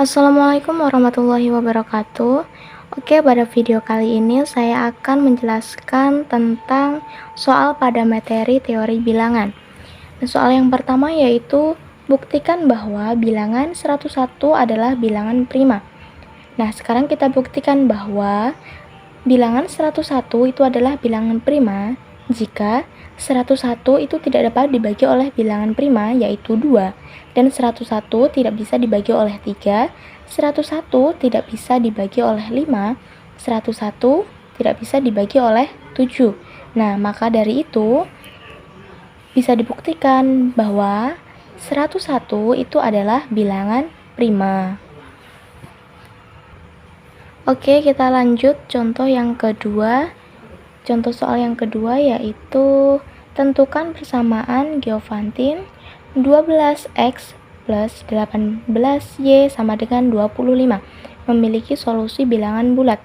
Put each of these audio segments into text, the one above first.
Assalamualaikum warahmatullahi wabarakatuh. Oke, pada video kali ini saya akan menjelaskan tentang soal pada materi teori bilangan. Nah, soal yang pertama yaitu buktikan bahwa bilangan 101 adalah bilangan prima. Nah, sekarang kita buktikan bahwa bilangan 101 itu adalah bilangan prima jika 101 itu tidak dapat dibagi oleh bilangan prima yaitu 2, dan 101 tidak bisa dibagi oleh 3, 101 tidak bisa dibagi oleh 5, 101 tidak bisa dibagi oleh 7. Nah, maka dari itu bisa dibuktikan bahwa 101 itu adalah bilangan prima. Oke, kita lanjut contoh yang kedua. Contoh soal yang kedua yaitu tentukan persamaan geofantin 12x plus 18y sama dengan 25 memiliki solusi bilangan bulat.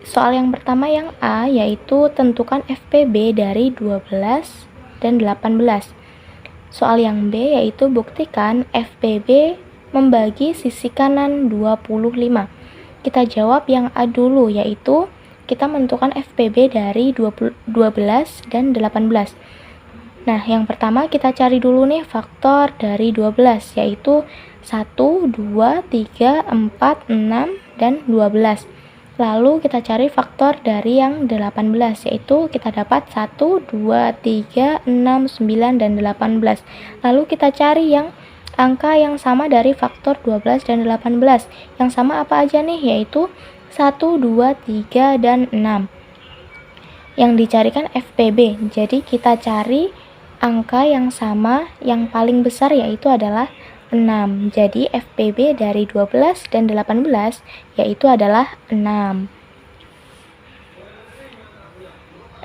Soal yang pertama yang A yaitu tentukan FPB dari 12 dan 18. Soal yang B yaitu buktikan FPB membagi sisi kanan 25. Kita jawab yang A dulu yaitu kita menentukan FPB dari 12 dan 18. Nah, yang pertama kita cari dulu nih faktor dari 12 yaitu 1, 2, 3, 4, 6, dan 12. Lalu kita cari faktor dari yang 18 yaitu kita dapat 1, 2, 3, 6, 9, dan 18. Lalu kita cari yang angka yang sama dari faktor 12 dan 18. Yang sama apa aja nih? Yaitu 1, 2, 3, dan 6. Yang dicarikan FPB. Jadi kita cari angka yang sama yang paling besar yaitu adalah 6. Jadi FPB dari 12 dan 18 yaitu adalah 6.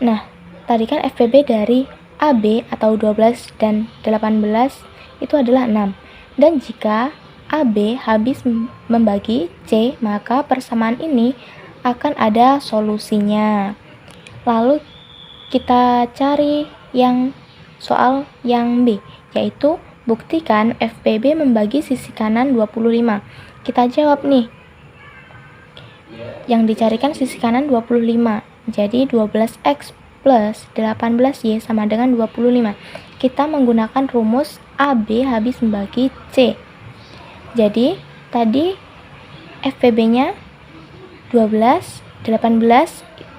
Nah, tadi kan FPB dari AB atau 12 dan 18 itu adalah 6. Dan jika AB habis membagi C, maka persamaan ini akan ada solusinya. Lalu kita cari yang soal yang B, yaitu buktikan FPB membagi sisi kanan 25. Kita jawab nih. Yang dicarikan sisi kanan 25. Jadi 12x plus 18y sama dengan 25. Kita menggunakan rumus AB habis membagi C. Jadi, tadi FPB-nya 12, 18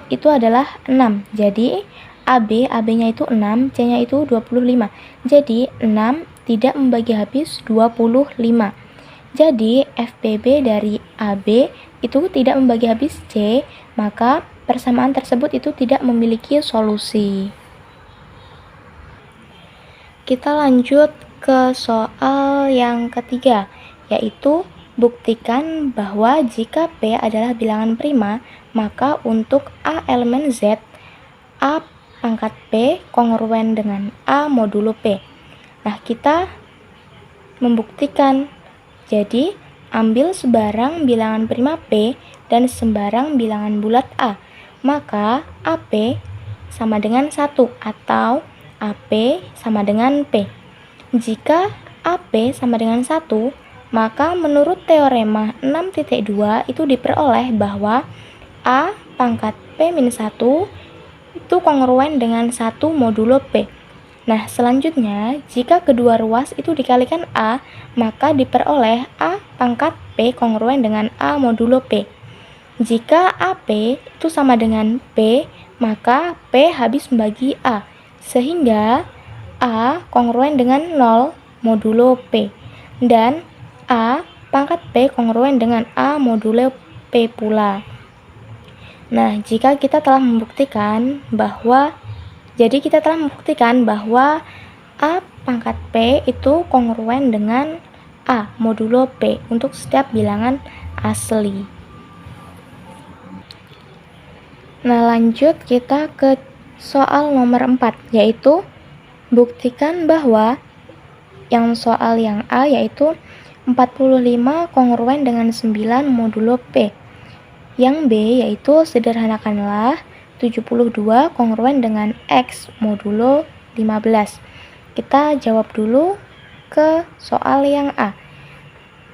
itu adalah 6. Jadi, AB-nya itu 6, C-nya itu 25. Jadi, 6 tidak membagi habis 25. Jadi, FPB dari AB itu tidak membagi habis C, maka persamaan tersebut itu tidak memiliki solusi. Kita lanjut ke soal yang ketiga, yaitu buktikan bahwa jika P adalah bilangan prima, maka untuk A elemen Z, A pangkat P kongruen dengan A modulo P. Nah, kita membuktikan. Jadi, ambil sebarang bilangan prima P dan sebarang bilangan bulat A. Maka AP sama dengan 1 atau AP sama dengan P. Jika AP sama dengan 1, maka menurut teorema 6.2 itu diperoleh bahwa A pangkat P-1 itu kongruen dengan 1 modulo P. Nah, selanjutnya, jika kedua ruas itu dikalikan A, maka diperoleh A pangkat P kongruen dengan A modulo P. Jika AP itu sama dengan P, maka P habis membagi A, sehingga A kongruen dengan 0 modulo P. Dan A pangkat P kongruen dengan A modulo P pula. Nah, kita telah membuktikan bahwa A pangkat P itu kongruen dengan A modulo P untuk setiap bilangan asli. Nah, lanjut kita ke soal nomor 4, yaitu buktikan bahwa yang soal yang A yaitu 45 kongruen dengan 9 modulo P. Yang B yaitu sederhanakanlah 72 kongruen dengan X modulo 15. Kita jawab dulu ke soal yang A.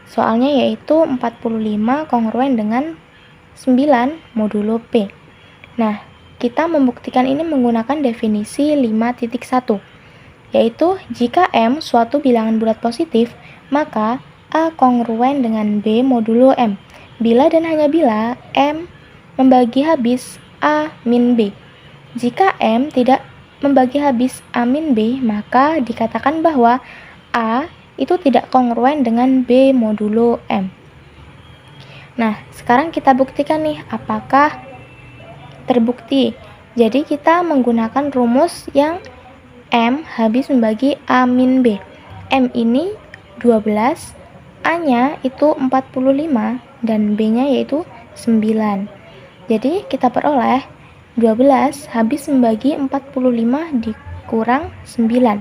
soalnya yaitu 45 kongruen dengan 9 modulo P. Nah, kita membuktikan ini menggunakan definisi 5.1, yaitu jika M suatu bilangan bulat positif, maka A kongruen dengan B modulo M, bila dan hanya bila M membagi habis A min B. Jika M tidak membagi habis A min B, maka dikatakan bahwa A itu tidak kongruen dengan B modulo M. Nah, sekarang kita buktikan nih apakah terbukti. Jadi kita menggunakan rumus yang M habis membagi A min B. M ini 12, A-nya itu 45, dan B-nya yaitu 9. Jadi kita peroleh 12 habis membagi 45 dikurang 9.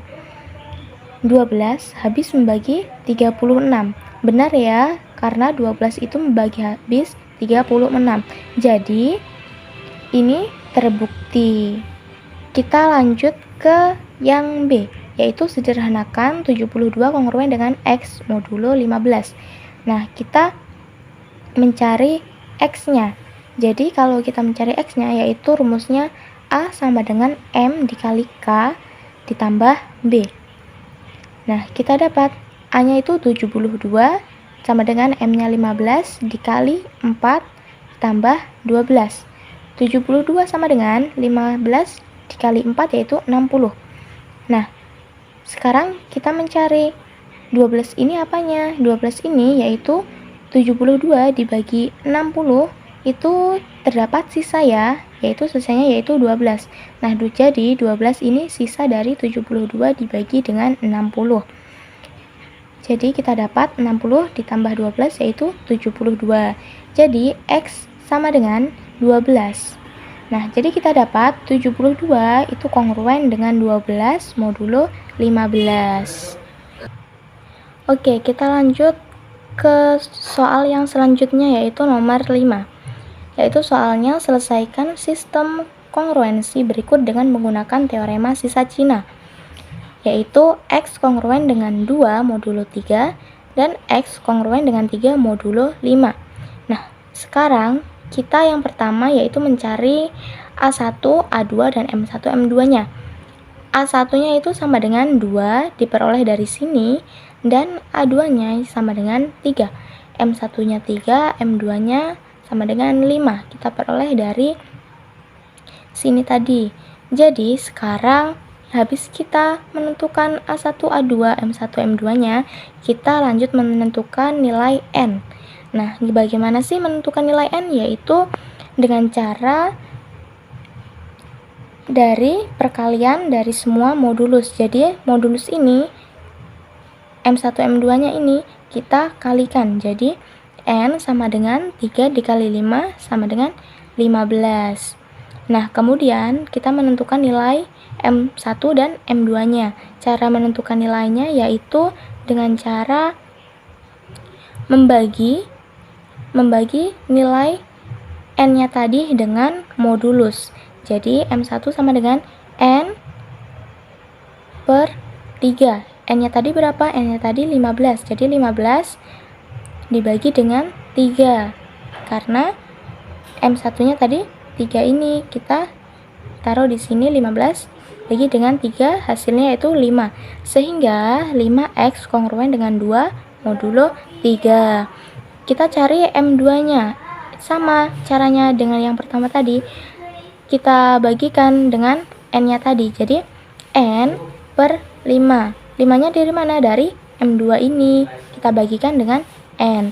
12 habis membagi 36. Benar ya, karena 12 itu membagi habis 36. Jadi ini terbukti. Kita lanjut ke yang B, yaitu sederhanakan 72 kongruen dengan X modulo 15. Nah, kita mencari X-nya. Jadi kalau kita mencari X-nya, yaitu rumusnya A sama dengan M dikali K ditambah B. Nah, kita dapat A-nya itu 72 sama dengan M-nya 15 dikali 4 ditambah 12. 72 sama dengan 15 dikali 4 yaitu 60. Nah, sekarang kita mencari 12 ini apanya? 12 ini yaitu 72 dibagi 60 itu terdapat sisa ya, yaitu sisanya yaitu 12. Nah, jadi 12 ini sisa dari 72 dibagi dengan 60. Jadi kita dapat 60 ditambah 12 yaitu 72. Jadi X sama dengan 12. Nah, jadi kita dapat 72 itu kongruen dengan 12 modulo 15. Oke, kita lanjut ke soal yang selanjutnya, yaitu nomor 5. Yaitu soalnya selesaikan sistem kongruensi berikut dengan menggunakan teorema sisa Cina, yaitu X kongruen dengan 2 modulo 3 dan X kongruen dengan 3 modulo 5. Nah, sekarang kita yang pertama yaitu mencari A1, A2, dan M1, M2-nya. A1-nya itu sama dengan 2 diperoleh dari sini, dan A2-nya sama dengan 3. M1-nya 3, M2-nya sama dengan 5. Kita peroleh dari sini tadi. Jadi sekarang habis kita menentukan A1, A2, M1, M2-nya, kita lanjut menentukan nilai N. Nah, bagaimana sih menentukan nilai N? Yaitu dengan cara dari perkalian dari semua modulus. Jadi modulus ini M1, M2-nya ini kita kalikan. Jadi N sama dengan 3 dikali 5 sama dengan 15. Nah, kemudian kita menentukan nilai M1 dan M2-nya. Cara menentukan nilainya yaitu dengan cara membagi nilai N-nya tadi dengan modulus. Jadi M1 sama dengan N per 3. N-nya tadi berapa? N-nya tadi 15. Jadi 15 dibagi dengan 3. Karena M1-nya tadi 3 ini. Kita taruh di sini 15 bagi dengan 3, hasilnya yaitu 5. Sehingga 5X kongruen dengan 2 modulo 3. Kita cari M2-nya. Sama caranya dengan yang pertama tadi. Kita bagikan dengan N-nya tadi. Jadi N per 5. 5-nya dari mana? Dari M2 ini. Kita bagikan dengan N.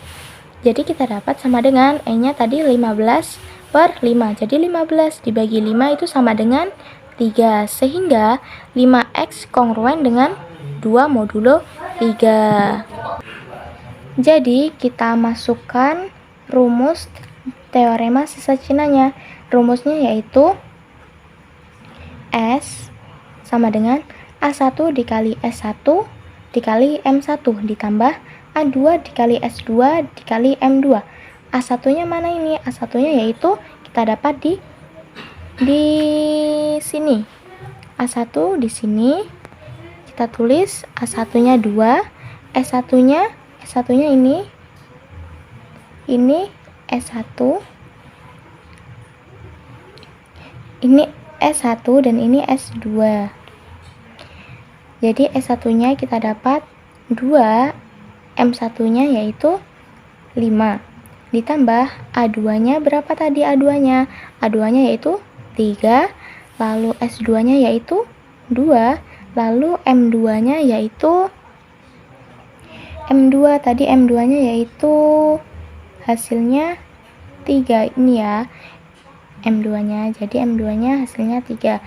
Jadi kita dapat sama dengan N-nya tadi 15 per 5. Jadi 15 dibagi 5 itu sama dengan 3. Sehingga 5X kongruen dengan 2 modulo 3. Jadi kita masukkan rumus teorema sisa Cinanya. Rumusnya yaitu S sama dengan A1 dikali S1 dikali M1 ditambah A2 dikali S2 dikali M2. A1-nya mana ini? A1-nya yaitu kita dapat di sini. A1 di sini kita tulis A1-nya 2, S1-nya ini ini S1, ini S1 dan ini S2. Jadi S1-nya kita dapat 2, M1-nya yaitu 5. Ditambah A2-nya berapa tadi A2-nya? A2-nya yaitu 3, lalu S2-nya yaitu 2, lalu M2-nya yaitu M2 tadi M2-nya yaitu hasilnya 3 ini ya. M2-nya. Jadi M2-nya hasilnya 3.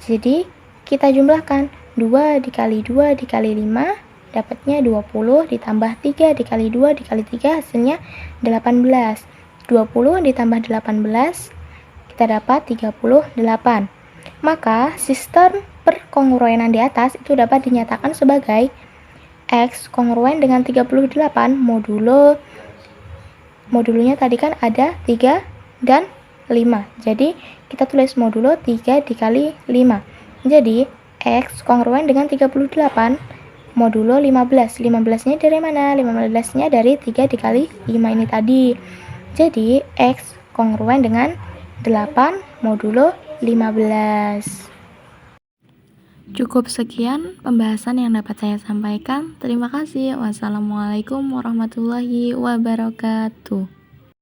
Jadi kita jumlahkan 2 dikali 2 dikali 5 dapatnya 20 ditambah 3 dikali 2 dikali 3 hasilnya 18. 20 ditambah 18 kita dapat 38. Maka sistem perkongruenan di atas itu dapat dinyatakan sebagai X kongruen dengan 38 modulonya tadi kan ada 3 dan 5. Jadi kita tulis modulo 3 dikali 5. Jadi X kongruen dengan 38 modulo 15. 15-nya dari mana? 15-nya dari 3 dikali 5 ini tadi. Jadi X kongruen dengan 8 modulo 15. Cukup sekian pembahasan yang dapat saya sampaikan. Terima kasih. Wassalamualaikum warahmatullahi wabarakatuh.